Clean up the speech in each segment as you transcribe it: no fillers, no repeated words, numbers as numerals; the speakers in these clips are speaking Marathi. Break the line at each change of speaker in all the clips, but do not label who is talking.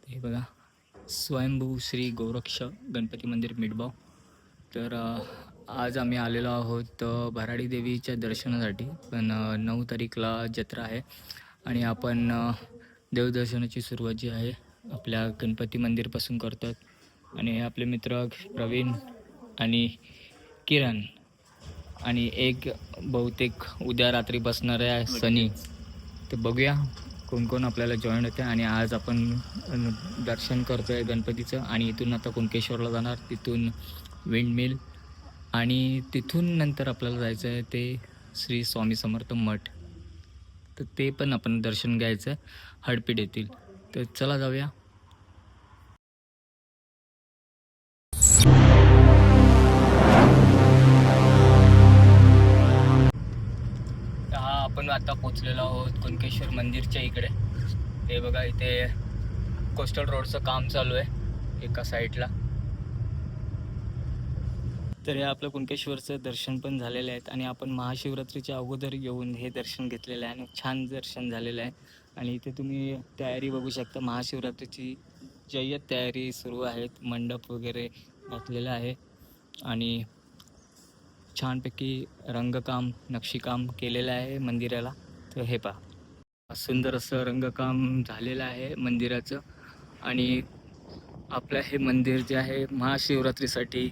हे बघा, स्वयंभू श्री गोरक्ष गणपती मंदिर मिठबाव. तर आज आम्ही आलेलो आहोत भराडी देवीच्या दर्शनासाठी. पण 9 तारीखला जत्रा आहे आणि आपण देवदर्शनाची सुरुवात जी आहे आपल्या गणपती मंदिरपासून करतात. आणि हे आपले मित्र प्रवीण आणि किरण आणि एक बहुतेक उद्या रात्री बसणार आहे सनी. तर बघूया कोण कोण आपल्याला जॉईन होते. आणि आज आपण दर्शन करतो आहे गणपतीचं आणि इथून आता कुणकेश्वरला जाणार, तिथून विंडमिल आणि तिथून नंतर आपल्याला जायचं आहे ते श्री स्वामी समर्थ मठ. तर ते पण आपण दर्शन घ्यायचं आहे हडपीड येथील. तर चला जाऊया. आपण आता पोचलेलो आहोत कुणकेश्वर मंदिरच्या इकडे. हे बघा, इथे कोस्टल रोडचं काम चालू आहे एका साईडला. तर हे आपलं कुणकेश्वरचं दर्शन पण झालेलं आहे आणि आपण महाशिवरात्रीच्या अगोदर येऊन हे दर्शन घेतलेलं आहे आणि छान दर्शन झालेलं आहे. आणि इथे तुम्ही तयारी बघू शकता, महाशिवरात्रीची जय्यत तयारी सुरू आहे. मंडप वगैरे घातलेलं आहे आणि छानपैकी रंगकाम नक्षीकाम केलेलं आहे मंदिराला. तर हे पहा, सुंदर असं रंगकाम झालेलं आहे मंदिराचं. आणि आपलं हे मंदिर जे आहे महाशिवरात्रीसाठी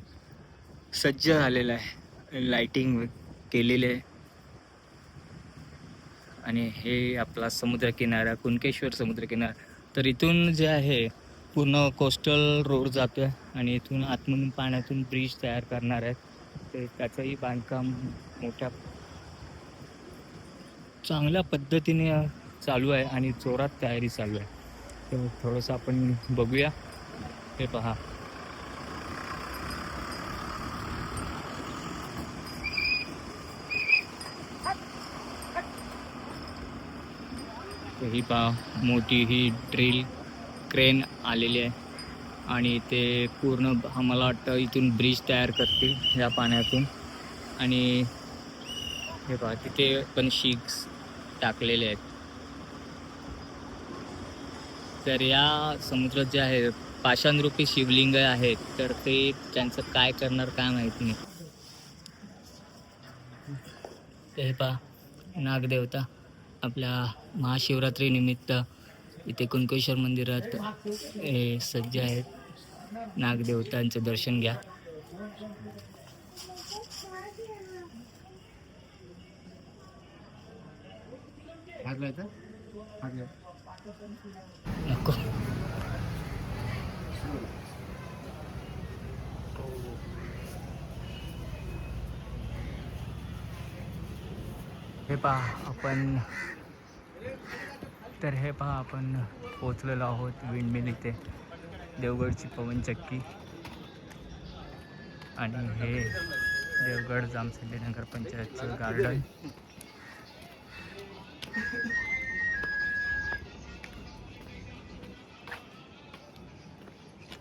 सज्ज झालेलं आहे, लाइटिंग केलेली आहे. आणि हे आपला समुद्रकिनारा, कुणकेश्वर समुद्रकिनारा. तर इथून जे आहे पूर्ण कोस्टल रोड जातो आहे आणि इथून आतमधून पाण्यातून ब्रिज तयार करणार आहेत. ते त्याचंही बांधकाम मोठ्या चांगल्या पद्धतीने चालू आहे आणि जोरात तयारी चालू आहे. तर थोडंसं आपण बघूया. हे पहा, ही पहा, मोठी ही ड्रिल क्रेन आलेली आहे आणि ते पूर्ण आम्हाला वाटतं इथून ब्रिज तयार करतील ह्या पाण्यातून. आणि हे पहा, तिथे पण शीट्स टाकलेले आहेत. तर या समुद्रात जे आहे पाषाणरूपी शिवलिंग आहेत, तर ते त्यांचं काय करणार काय माहीत नाही. हे पहा, नागदेवता आपल्या महाशिवरात्रीनिमित्त इथे कुणकेश्वर मंदिरात हे सज्ज आहेत. नागदेवतांचं दर्शन घ्या. नको, हे पहा आपण पोचलेलो आहोत विंडमिल इथे, देवगडची पवनचक्की. आणि हे देवगड जामसंडी नगर पंचायतचं गार्डन.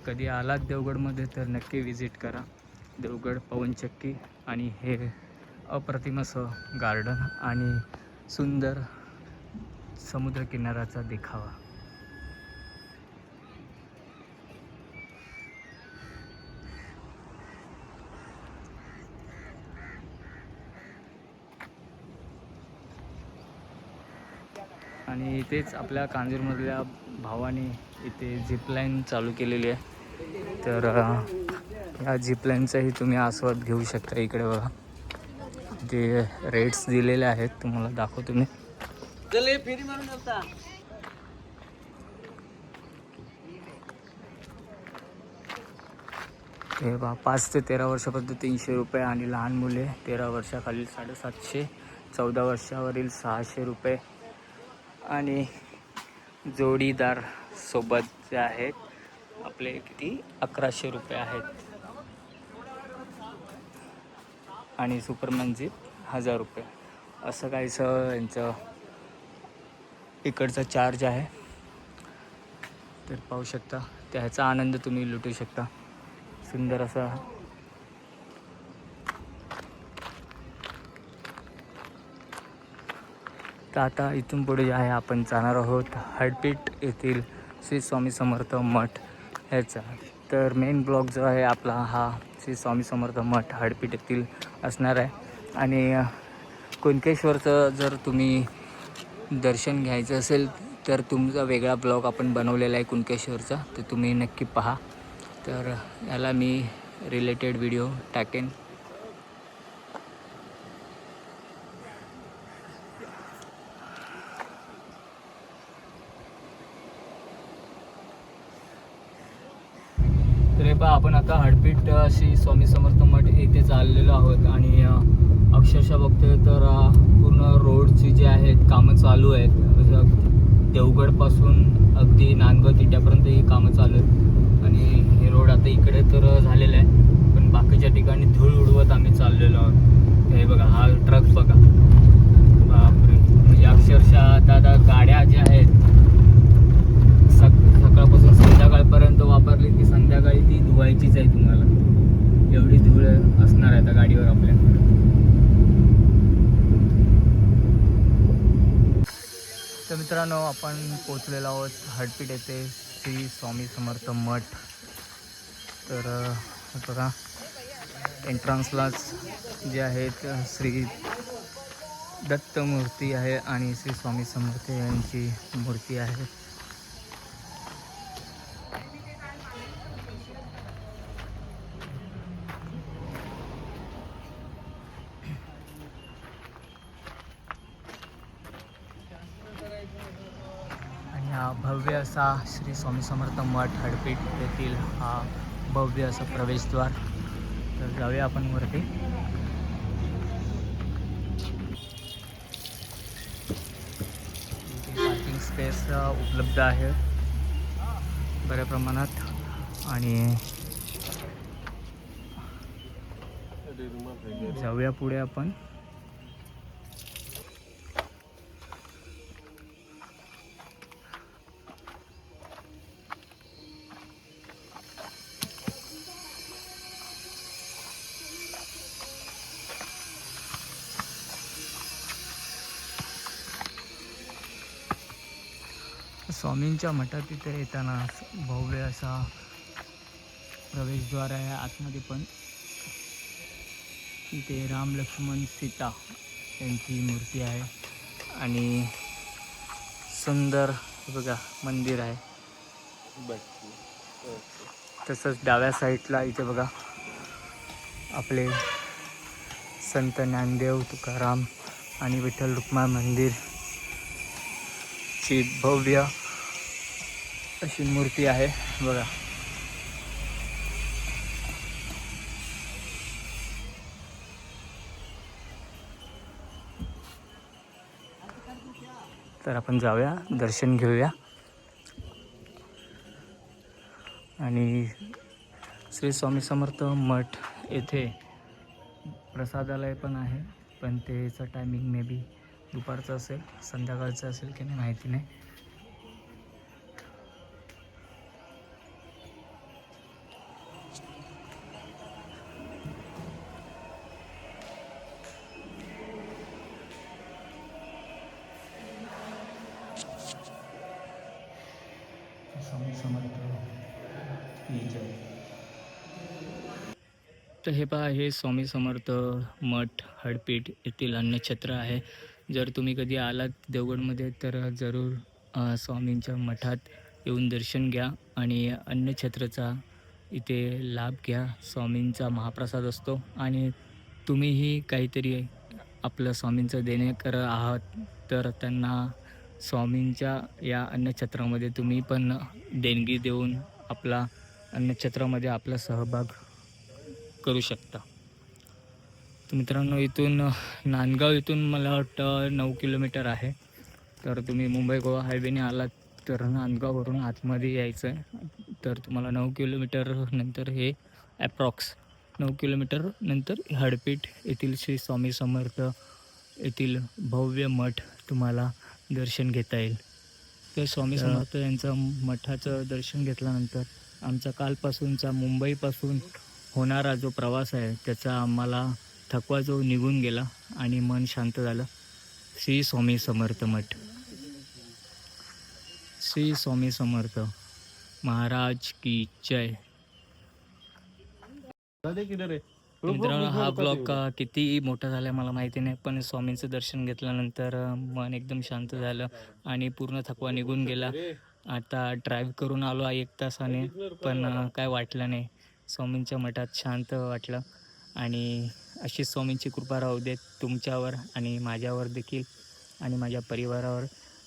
कधी आलात देवगडमध्ये तर नक्की विजिट करा देवगड पवनचक्की. आणि हे अप्रतिम असं गार्डन आणि सुंदर समुद्रकिनाऱ्याचा देखावा. आणि इथेच आपल्या कांजूरमधल्या भावाने इथे झिपलाईन चालू केलेली आहे. तर या झिपलाईनचाही तुम्ही आस्वाद घेऊ शकता. इकडे बघा, जे रेट्स दिलेले आहेत तुम्हाला दाखवतो मी. हे बघा, 5 ते 13 वर्षापर्यंत 300 रुपये आणि लहान मुले 13 वर्षाखालील 750, 14 वर्षावरील 600 रुपये आणि जोडीदार सोबत जे आहेत आपले किती 1100 रुपये आहेत. आणि सुपरमॅन जीप 1000 रुपये असं काहीसं यांचं इकडचा चार्ज आहे. तर पाहू शकता, त्याचा आनंद तुम्ही लुटू शकता. सुंदर असा तर आता इथून पुढे जे आहे आपण जाणार आहोत हडपीट येथील श्री स्वामी समर्थ मठ ह्याचा. तर मेन ब्लॉग जो आहे आपला हा श्री स्वामी समर्थ मठ हडपीट येथील असणार आहे. आणि कुणकेश्वरचं जर तुम्ही दर्शन घ्यायचं असेल तर तुमचा वेगळा ब्लॉग आपण बनवलेला आहे कुणकेश्वरचा, तर तुम्ही नक्की पहा. तर याला मी रिलेटेड व्हिडिओ टाकेन. तर पहा आपण आता हडपीट श्री स्वामी समर्थ मठ येथे चाललेलो आहोत. आणि अक्षरशः बघतोय तर पूर्ण रोडची जे आहेत कामं चालू आहेत. देवगडपासून अगदी नांदगाव तिट्यापर्यंत ही कामं चालू आहेत. आणि हे रोड आता इकडे तर झालेलं आहे, पण बाकीच्या ठिकाणी धूळ उडवत आम्ही चाललेलो आहोत. हे बघा हा ट्रक बघा, बापरे. म्हणजे अक्षरशः आता गाड्या ज्या आहेत सकाळपासून संध्याकाळपर्यंत वापरली की संध्याकाळी ती धुवायचीच आहे. तुम्हाला एवढी धूळ असणार आहे त्या गाडीवर आपल्या. तर मित्रांनो आपण पोचलेलो आहोत हडपीट येथे श्री स्वामी समर्थ मठ. तर बघा एंट्रन्सलाच जे आहेत श्री दत्त मूर्ती आहे आणि श्री स्वामी समर्थ यांची मूर्ती आहे. हा भव्य असा श्री स्वामी समर्थ मठ हडपीट येथील हा भव्य असा प्रवेशद्वार. तर जाऊया आपण वरती. पार्किंग स्पेस उपलब्ध आहे बऱ्या प्रमाणात. आणि जाऊया पुढे आपण. स्वामींच्या मठात तिथे येताना भव्य असा प्रवेशद्वार आहे. आतमध्ये पण इथे राम लक्ष्मण सीता यांची मूर्ती आहे. आणि सुंदर बघा मंदिर आहे. तसंच डाव्या साईडला इथे बघा आपले संत ज्ञानदेव तुकाराम आणि विठ्ठल रुक्मा मंदिर ची भव्य अशी मूर्ती आहे बघा. तर आपण जाऊया, दर्शन घेऊया. आणि श्री स्वामी समर्थ मठ येथे प्रसादालय पण आहे, पण त्याचं टायमिंग मे बी दुपारचं असेल, संध्याकाळचं असेल की नाही माहिती नाही. स्वामी समर्थ तर हे पहा, हे स्वामी समर्थ मठ हडपीट येथील अन्नछत्र आहे. जर तुम्ही कधी आलात देवगडमध्ये तर जरूर स्वामींच्या मठात येऊन दर्शन घ्या आणि अन्नछत्रचा इथे लाभ घ्या. स्वामींचा महाप्रसाद असतो आणि तुम्हीही काहीतरी आपलं स्वामींचं देणेकर आहात तर त्यांना स्वामींच्या या अन्नछत्रामध्ये तुम्ही पण देणगी देऊन आपला अन्नछत्रामध्ये आपला सहभाग करू शकता. तर मित्रांनो इथून नांदगाव इथून मला वाटतं 9 किलोमीटर आहे. तर तुम्ही मुंबई गोवा हायवेने आलात तर नांदगाववरून आतमध्ये यायचं आहे. तर तुम्हाला 9 किलोमीटर नंतर हे ॲप्रॉक्स 9 किलोमीटर नंतर हडपीट येथील श्री स्वामी समर्थ येथील भव्य मठ तुम्हाला दर्शन घेता येईल. तर स्वामी समर्थ यांचं मठाचं दर्शन घेतल्यानंतर आमचा कालपासूनचा मुंबईपासून होणारा जो प्रवास आहे त्याचा आम्हाला थकवा जो निघून गेला आणि मन शांत झालं. श्री स्वामी समर्थ मठ. श्री स्वामी समर्थ महाराज की जय. मित्रांनो, हा ब्लॉग किती मोठा झाला आहे मला माहिती नाही, पण स्वामींचं दर्शन घेतल्यानंतर मन एकदम शांत झालं आणि पूर्ण थकवा निघून गेला. आता ड्राईव्ह करून आलो 1 तासाने, पण काय वाटलं नाही. स्वामींच्या मठात शांत वाटलं आणि अशी स्वामींची कृपा राहू देत तुमच्यावर आणि माझ्यावर देखील आणि माझ्या परिवारावर.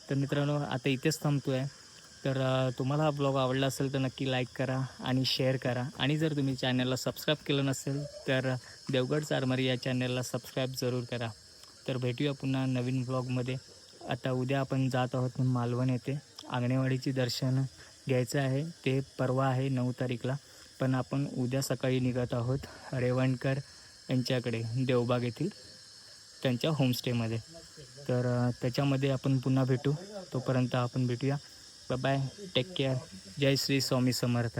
तर मित्रांनो, आता इथेच थांबतो आहे. तर तुम्हाला हा ब्लॉग आवडला असेल तर नक्की लाईक करा आणि शेअर करा. आणि जर तुम्ही चॅनलला सबस्क्राईब केलं नसेल तर देवगड चारमारी या चॅनलला सबस्क्राईब जरूर करा. तर भेटूया पुन्हा नवीन ब्लॉगमध्ये. आता उद्या आपण जात आहोत मालवण येथे आंगणेवाडीची दर्शन घ्यायचं आहे. ते परवा आहे 9 तारीखला, पण आपण उद्या सकाळी निघत आहोत रेवणकर यांच्याकडे देवबाग येथील त्यांच्या होमस्टेमध्ये. तर त्याच्यामध्ये आपण पुन्हा भेटू. तोपर्यंत आपण भेटूया. Bye bye, take care. जय श्री स्वामी समर्थ.